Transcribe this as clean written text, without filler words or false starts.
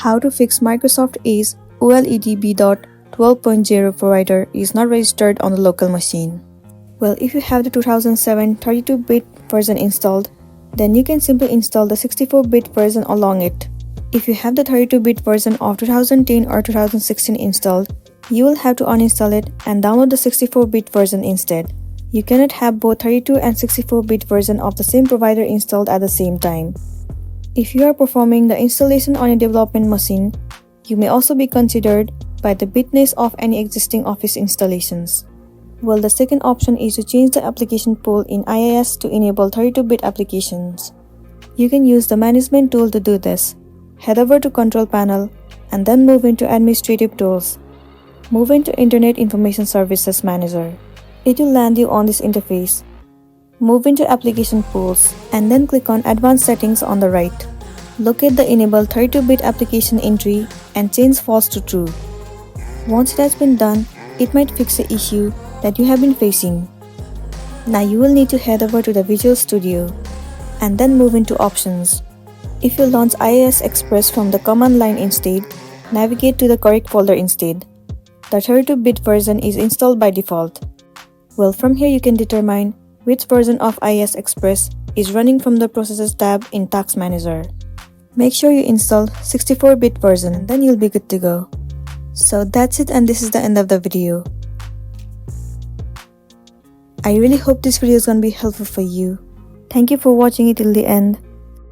How to fix Microsoft.ACE.OLEDB.12.0 Provider is not registered on the local machine. Well, if you have the 2007 32-bit version installed, then you can simply install the 64-bit version along it. If you have the 32-bit version of 2010 or 2016 installed, you will have to uninstall it and download the 64-bit version instead. You cannot have both 32 and 64-bit version of the same provider installed at the same time. If you are performing the installation on a development machine, you may also be considered by the bitness of any existing Office installations. Well, the second option is to change the application pool in IIS to enable 32-bit applications. You can use the management tool to do this. Head over to Control Panel and then move into Administrative Tools. Move into Internet Information Services Manager. It will land you on this interface. Move into Application Pools and then click on Advanced Settings on the right. Locate the Enable 32-bit application entry and change false to true. Once it has been done, it might fix the issue that you have been facing. Now you will need to head over to the Visual Studio and then move into Options. If you launch IIS Express from the command line instead, navigate to the correct folder instead. The 32-bit version is installed by default. Well, from here you can determine which version of IIS Express is running from the Processes tab in Task Manager. Make sure you install 64-bit version and then you'll be good to go. So that's it, and this is the end of the video. I really hope this video is gonna be helpful for you. Thank you for watching it till the end.